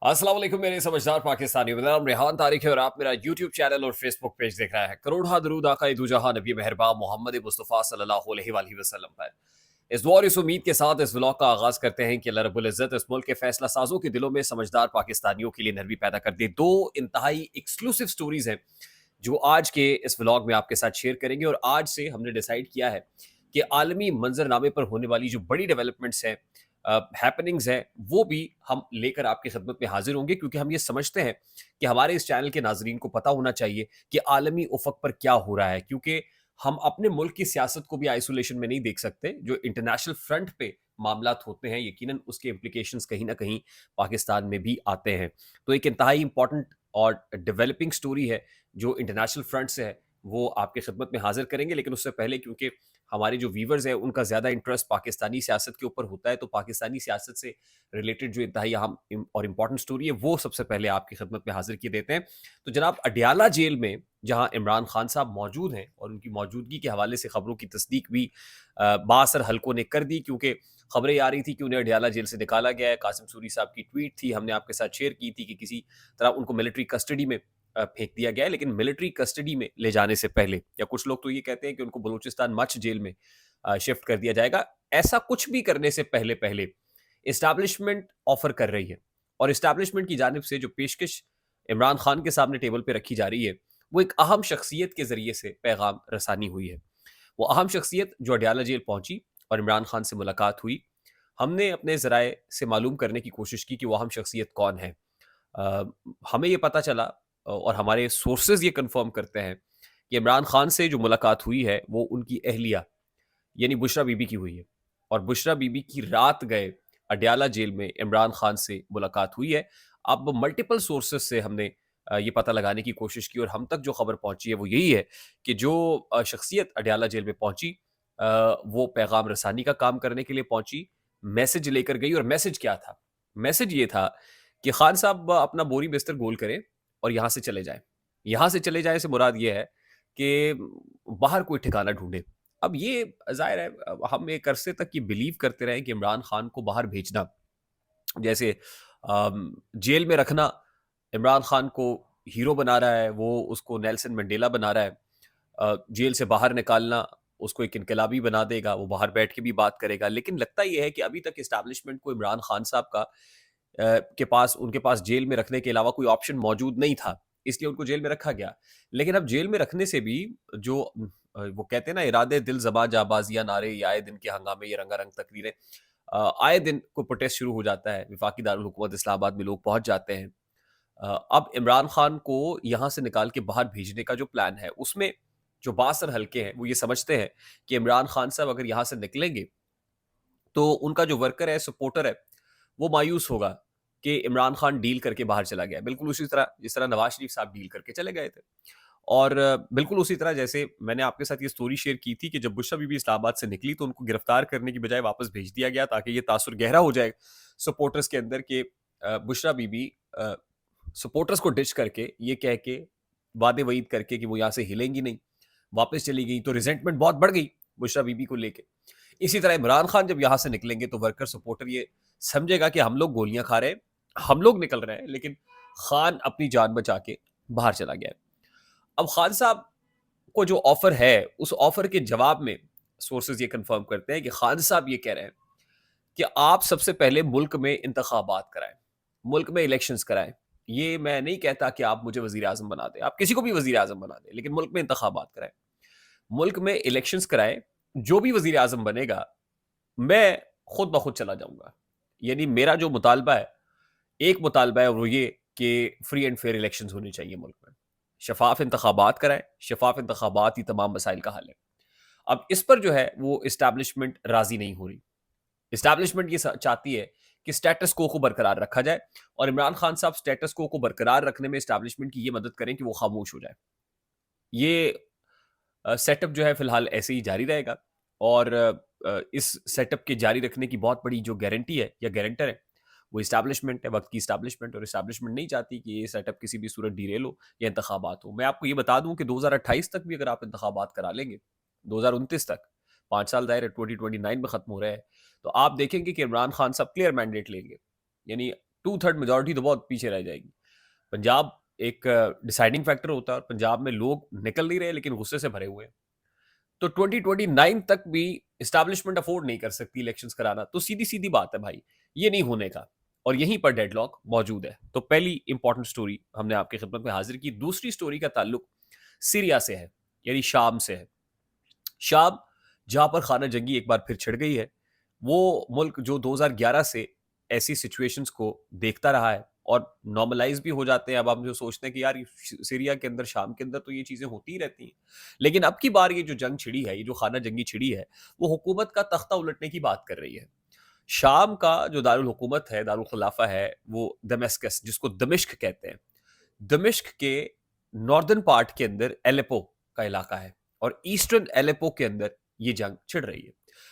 अस्सलाम वालेकुम मेरे समझदार पाकिस्तानी। मेरा नाम रेहान तारिक है और आप मेरा यूट्यूब चैनल और फेसबुक पेज देख रहे हैं। करोड़ा दरूद आका दू जहां नबी मेहरबान मोहम्मद मुस्तफ़ा सल्लल्लाहु अलैहि वसल्लम पर। इस दुआ और इस उम्मीद के साथ इस व्लॉग का आगाज करते हैं कि अल्लाह रब्बुल इज़्ज़त इस मुल्क के फैसला साजों के दिलों में समझदार पाकिस्तानियों के लिए नरमी पैदा कर दे। दो इंतहाई एक्सक्लूसिव स्टोरीज हैं जो आज के इस व्लॉग में आपके साथ शेयर करेंगे। और आज से हमने डिसाइड किया है कि आलमी मंजरनामे पर होने वाली जो बड़ी डेवलपमेंट्स हैं, हैपनिंग्स हैं, वो भी हम लेकर आपकी खिदमत में हाजिर होंगे, क्योंकि हम ये समझते हैं कि हमारे इस चैनल के नाजरीन को पता होना चाहिए कि आलमी उफक पर क्या हो रहा है। क्योंकि हम अपने मुल्क की सियासत को भी आइसोलेशन में नहीं देख सकते। जो इंटरनेशनल फ्रंट पे मामलात होते हैं, यकीनन उसके इम्प्लीकेशंस कहीं ना कहीं पाकिस्तान में भी आते हैं। तो एक इंतहाई इंपॉर्टेंट और डेवलपिंग स्टोरी है जो इंटरनेशनल फ्रंट से है, वो आपकी खिदमत में हाजिर करेंगे। लेकिन उससे पहले, क्योंकि हमारे जो व्यूवर्स हैं उनका ज़्यादा इंटरेस्ट पाकिस्तानी सियासत के ऊपर होता है, तो पाकिस्तानी सियासत से रिलेटेड जो इंतहाई अहम और इम्पॉर्टेंट स्टोरी है वो सबसे पहले आपकी खिदमत में हाजिर किए देते हैं। तो जनाब, अडियाला जेल में जहां इमरान खान साहब मौजूद हैं और उनकी मौजूदगी के हवाले से खबरों की तस्दीक भी बासर हलकों ने कर दी, क्योंकि खबरें आ रही थी कि उन्हें अडियाला जेल से निकाला गया है। कासिम सूरी साहब की ट्वीट थी, हमने आपके साथ शेयर की थी कि किसी तरह उनको मिलिट्री कस्टडी में फेंक दिया गया है। लेकिन मिलिट्री कस्टडी में ले जाने से पहले, या कुछ लोग तो ये कहते हैं कि उनको बलूचिस्तान मच जेल में शिफ्ट कर दिया जाएगा, ऐसा कुछ भी करने से पहले पहले इस्टेब्लिशमेंट ऑफर कर रही है। और इस्टेब्लिशमेंट की जानिब से जो पेशकश इमरान खान के सामने टेबल पे रखी जा रही है, वो एक अहम शख्सियत के जरिए से पैगाम रसानी हुई है। वो अहम शख्सियत जो अडियाला जेल पहुंची और इमरान खान से मुलाकात हुई, हमने अपने ज़राए से मालूम करने की कोशिश की कि वो अहम शख्सियत कौन है। अ, हमें ये पता चला, और हमारे सोर्सेज ये कंफर्म करते हैं कि इमरान खान से जो मुलाकात हुई है वो उनकी अहलिया यानी बुशरा बीबी की हुई है। और बुशरा बीबी की रात गए अडियाला जेल में इमरान खान से मुलाकात हुई है। अब मल्टीपल सोर्सेज से हमने ये पता लगाने की कोशिश की, और हम तक जो खबर पहुंची है वो यही है कि जो शख्सियत अडियाला जेल में पहुंची, वो पैगाम रसानी का काम करने के लिए पहुंची, मैसेज लेकर गई। और मैसेज क्या था? मैसेज ये था कि खान साहब अपना बोरी बिस्तर गोल करें और यहाँ से चले जाएं। यहाँ से चले जाए से मुराद ये है कि बाहर कोई ठिकाना ढूंढे। अब ये ज़ाहिर है, हम एक अरसे तक ये बिलीव करते रहे कि इमरान खान को बाहर भेजना, जैसे जेल में रखना इमरान खान को हीरो बना रहा है, वो उसको नेल्सन मंडेला बना रहा है। जेल से बाहर निकालना उसको एक इनकलाबी बना देगा, वो बाहर बैठ के भी बात करेगा। लेकिन लगता ये है कि अभी तक इस्टेब्लिशमेंट को इमरान खान साहब का के पास, उनके पास जेल में रखने के अलावा कोई ऑप्शन मौजूद नहीं था, इसलिए उनको जेल में रखा गया। लेकिन अब जेल में रखने से भी जो वो कहते हैं ना, इरादे दिल ज़बां जाबाज़ियाँ नारे, ये आए दिन के हंगामे, ये रंगारंग तकरीरें, आए दिन को प्रोटेस्ट शुरू हो जाता है। वफाकी दारुल हुकूमत इस्लामाबाद में लोग पहुंच जाते हैं। अब इमरान खान को यहाँ से निकाल के बाहर भेजने का जो प्लान है, उसमें जो बासर हल्के हैं वो ये समझते हैं कि इमरान खान साहब अगर यहाँ से निकलेंगे तो उनका जो वर्कर है, सपोर्टर है, वो मायूस होगा कि इमरान खान डील करके बाहर चला गया। बिल्कुल उसी तरह जिस तरह नवाज शरीफ साहब डील करके चले गए थे। और बिल्कुल उसी तरह जैसे मैंने आपके साथ ये स्टोरी शेयर की थी कि जब बुशरा बीबी इस्लामाबाद से निकली तो उनको गिरफ्तार करने की बजाय वापस भेज दिया गया, ताकि ये तासुर गहरा हो जाए सपोर्टर्स के अंदर कि बुशरा बीबी सपोर्टर्स को डिश करके ये कह के वादे वईद करके कि वो यहाँ से हिलेंगी नहीं, वापस चली गई, तो रिजेंटमेंट बहुत बढ़ गई बुशरा बीबी को लेके। इसी तरह इमरान खान जब यहाँ से निकलेंगे तो वर्कर सपोर्टर ये समझेगा कि हम लोग गोलियां खा रहे हैं, हम लोग निकल रहे हैं, लेकिन खान अपनी जान बचा के बाहर चला गया है। अब खान साहब को जो ऑफर है, उस ऑफर के जवाब में सोर्सेज ये कंफर्म करते हैं कि खान साहब ये कह रहे हैं कि आप सबसे पहले मुल्क में इंतखाबात कराएं, मुल्क में इलेक्शंस कराएं। ये मैं नहीं कहता कि आप मुझे वजीर आजम बना दें, आप किसी को भी वजीर आजम बना दें, लेकिन मुल्क में इंतखाबात कराएं, मुल्क में इलेक्शंस कराएं। जो भी वजीर आजम बनेगा, मैं खुद ब खुद चला जाऊंगा। यानी मेरा जो मुतालबा है, एक मुतालबा है, वो ये कि फ्री एंड फेयर इलेक्शंस होने चाहिए मुल्क में, शफाफ इंतखाबात कराएं। शफाफ इंतखाबात ही तमाम मसाइल का हल है। अब इस पर जो है वो इस्टेब्लिशमेंट राजी नहीं हो रही। इस्टेब्लिशमेंट ये चाहती है कि स्टेटस को बरकरार रखा जाए, और इमरान खान साहब स्टेटस को बरकरार रखने में इस्टेब्लिशमेंट की ये मदद करें कि वो खामोश हो जाए। ये सेटअप जो है फिलहाल ऐसे ही जारी रहेगा। और इस सेटअप के जारी रखने की बहुत बड़ी जो गारंटी है या गारंटर है, वो इस्टेब्लिशमेंट है, वक्त की इस्टेब्लिशमेंट। और इस्टेब्लिशमेंट नहीं चाहती कि ये सेटअप किसी भी सूरत डीरेल हो या इंतखाबात हो। मैं आपको ये बता दूं कि 2028 तक भी अगर आप इंतखाबात करा लेंगे, 2029 तक, 5 साल दायरे 2029 में खत्म हो रहे हैं, तो आप देखेंगे कि इमरान खान साहब क्लियर मैंडेट लेंगे। यानी 2/3 मेजॉरिटी तो बहुत पीछे रह जाएगी। पंजाब एक डिसाइडिंग फैक्टर होता है और पंजाब में लोग निकल नहीं रहे लेकिन गुस्से से भरे हुए हैं। तो 2029 तक भी एस्टैब्लिशमेंट अफोर्ड नहीं कर सकती इलेक्शंस कराना। तो सीधी-सीधी बात है भाई, ये नहीं होने का और यहीं पर डेडलॉक मौजूद है। तो पहली इंपॉर्टेंट स्टोरी हमने आपकी खिदमत में हाज़िर की। दूसरी स्टोरी का ताल्लुक सीरिया से है, यानी शाम से है। शाम जहाँ पर खाना जंगी एक बार फिर छिड़ गई है, वो मुल्क जो 2011 से ऐसी सिचुएशंस को देखता रहा है और नॉर्मलाइज़ भी हो जाते हैं। अब हम जो सोचते हैं कि यार सीरिया के अंदर, शाम के अंदर तो ये चीज़ें होती ही रहती हैं। लेकिन अब की बार ये जो जंग छिड़ी है, ये जो खाना जंगी छिड़ी है, वो हुकूमत का तख्ता उलटने की बात कर रही है। शाम का जो दारुल हुकूमत है, दारुल खिलाफा है, वो दमिश्कस जिसको दमिश्क कहते हैं। दमिश्क के नॉर्दर्न पार्ट के अंदर एलेपो का इलाका है और ईस्टर्न एलेपो के अंदर ये जंग छिड़ रही है।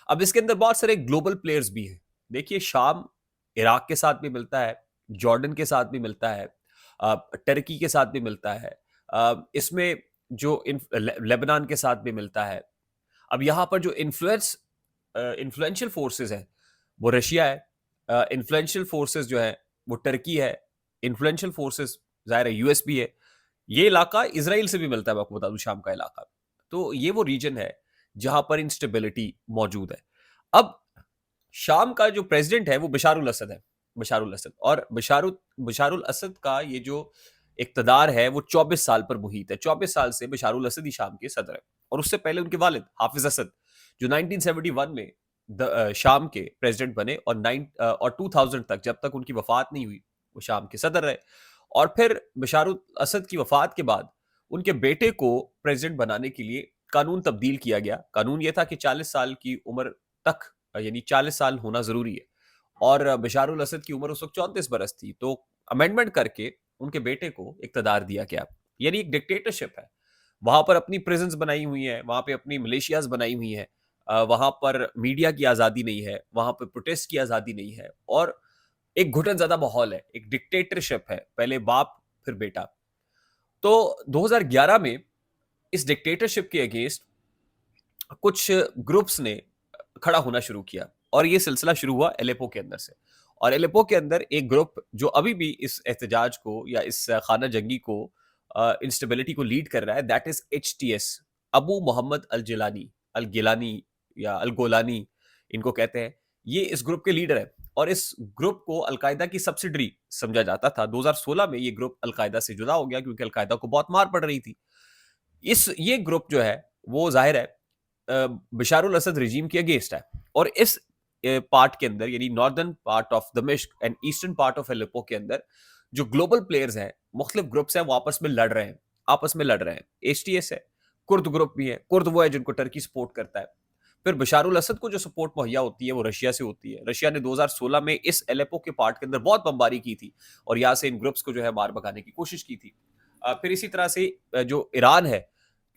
अब इसके अंदर बहुत सारे ग्लोबल प्लेयर्स भी हैं। देखिए शाम इराक के साथ भी मिलता है, जॉर्डन के साथ भी मिलता है, टर्की के साथ भी मिलता है। इसमें जो लेबनान के साथ भी मिलता है। अब यहाँ पर जो इन्फ्लुएंशियल फोर्सेस हैं, वो रशिया है। इन्फ्लुएंशियल फोर्सेस जो है वो टर्की है। इन्फ्लुएंशियल फोर्सेस ज़ाहिर है यूएस भी है। ये इलाका इसराइल से भी मिलता है, मैं आपको बता दूं शाम का इलाका। तो ये वो रीजन है जहां पर इंस्टेबिलिटी मौजूद है। अब शाम का जो प्रेसिडेंट है वो बशारुल असद है। बशारुल असद और बशारुल असद का ये जो इक्तदार है वो 24 साल पर मुहित है। 24 साल से बशारुल असद ही शाम के सदर है और उससे पहले उनके वालिद हाफिज असद जो 1971 में शाम के प्रेसिडेंट बने और 2000 तक, जब तक उनकी वफात नहीं हुई, वो शाम के सदर रहे। और फिर बशारुल असद की वफात के बाद उनके बेटे को प्रेसिडेंट बनाने के लिए कानून तब्दील किया गया। कानून यह था कि 40 साल की उम्र तक, यानी 40 साल होना जरूरी है और बशारुल असद की उम्र उस वक्त 34 बरस थी। तो अमेंडमेंट करके उनके बेटे को इक्तदार दिया गया, यानी एक डिक्टेटरशिप है। वहां पर अपनी प्रिजन्स बनाई हुई है, वहां पे अपनी मलेशियाज बनाई हुई है, वहां पर मीडिया की आजादी नहीं है, वहां पर प्रोटेस्ट की आजादी नहीं है और एक घुटन ज्यादा माहौल है, एक डिक्टेटरशिप है, पहले बाप फिर बेटा। तो 2011 में इस डिक्टेटरशिप के अगेंस्ट कुछ ग्रुप्स ने खड़ा होना शुरू किया और ये सिलसिला शुरू हुआ एलेपो के अंदर से। और एलेपो के अंदर एक ग्रुप जो अभी भी इस एहतजाज को या इस खाना जंगी को, इंस्टेबिलिटी को लीड कर रहा है, that is HTS, Abu Mohammed al Jilani, al Gilani या अल गोलानी इनको कहते हैं। ये इस ग्रुप के लीडर है और इस ग्रुप को अलकायदा की सब्सिडरी समझा जाता था। 2016 में ये ग्रुप अलकायदा से जुदा हो गया क्योंकि अलकायदा को बहुत मार पड़ रही थी। ये ग्रुप जो है वो जाहिर है बशारुल असद रिजीम के अगेंस्ट है और इस पार्ट के अंदर, यानी नॉर्दर्न पार्ट ऑफ दमिश्क and eastern part of Aleppo के अंदर जो ग्लोबल प्लेयर्स हैं, मुख्तलिफ ग्रुप्स हैं, वो आपस में लड़ रहे हैं। HTS है, कुर्द ग्रुप भी है। कुर्द वो है जिनको टर्की सपोर्ट करता है। फिर बशारुल असद को जो सपोर्ट मुहैया होती है वो रशिया से होती है। रशिया ने 2016 में इस एलेपो के पार्ट के अंदर बहुत बमबारी की थी और यहाँ से इन ग्रुप्स को जो है मार भगाने की कोशिश की थी। फिर इसी तरह से जो ईरान है,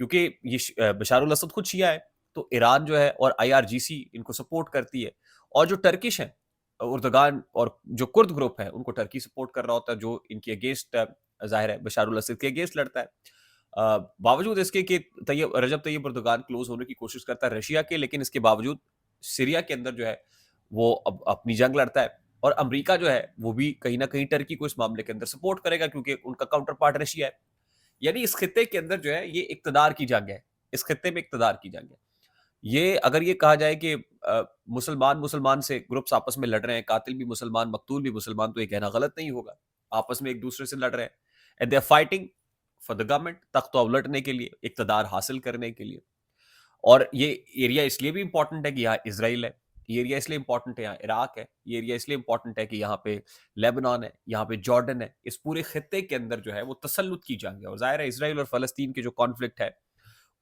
क्योंकि ये बशारुल असद खुद शिया है, तो ईरान जो है और IRGC इनको सपोर्ट करती है। और जो टर्किश है, उर्दगान और जो कुर्द ग्रुप है, उनको टर्की सपोर्ट कर रहा होता है, जो इनके अगेंस्ट जाहिर है बशारुल असद के अगेंस्ट लड़ता है। बावजूद इसके कि रजब तैयब उर्दगान क्लोज होने की कोशिश करता है रशिया के, लेकिन इसके बावजूद सीरिया के अंदर जो है वो अब अपनी जंग लड़ता है और अमेरिका जो है वो भी कहीं ना कहीं टर्की को इस मामले के अंदर सपोर्ट करेगा क्योंकि उनका काउंटर पार्ट रशिया है। यानी इस खित्ते के अंदर जो है ये इक्तदार की जंग है। इस खित्ते में इक्तदार की जंग है। ये अगर ये कहा जाए कि मुसलमान मुसलमान से ग्रुप्स आपस में लड़ रहे हैं, कातिल भी मुसलमान, मकतूल भी मुसलमान, तो ये कहना गलत नहीं होगा। आपस में एक दूसरे से लड़ रहे हैं and they are fighting for the government, तख्त उलटने के लिए, इक्तदार हासिल करने के लिए। और ये एरिया इसलिए भी इंपॉर्टेंट है कि यहाँ इसराइल है, ये एरिया इसलिए इंपॉर्टेंट है यहाँ इराक है, ये एरिया इसलिए इंपॉर्टेंट है कि यहाँ पे लेबनान है, यहाँ पे जॉर्डन है। इस पूरे खित्ते के अंदर जो है वो तसल्लुत की जंग है और जाहिर है इसराइल और फलस्तीन के जो कॉन्फ्लिक्ट है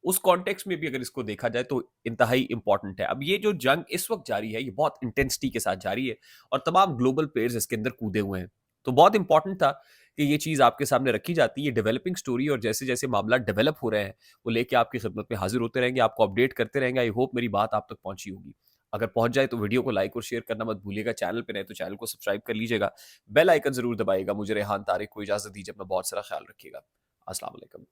उस कॉन्टेक्स्ट में भी अगर इसको देखा जाए तो इंतहाई इंपॉर्टेंट है। अब ये जो जंग इस वक्त जारी है ये बहुत इंटेंसिटी के साथ जारी है और तमाम ग्लोबल प्लेयर्स इसके अंदर कूदे हुए हैं। तो बहुत इंपॉर्टेंट था कि ये चीज़ आपके सामने रखी जाती है, ये डेवलपिंग स्टोरी, और जैसे जैसे मामला डेवलप हो रहे हैं वो लेके आपकी खिदमत में हाजिर होते रहेंगे, आपको अपडेट करते रहेंगे। आई होप मेरी बात आप तक पहुंची होगी। अगर पहुंच जाए तो वीडियो को लाइक और शेयर करना मत भूलिएगा। चैनल पे नए तो चैनल को सब्सक्राइब कर लीजिएगा, बेल आइकन जरूर दबाइएगा। मुझे रेहान तारिक को इजाजत दीजिए, अपना बहुत सारा ख्याल रखिएगा। अस्सलाम वालेकुम।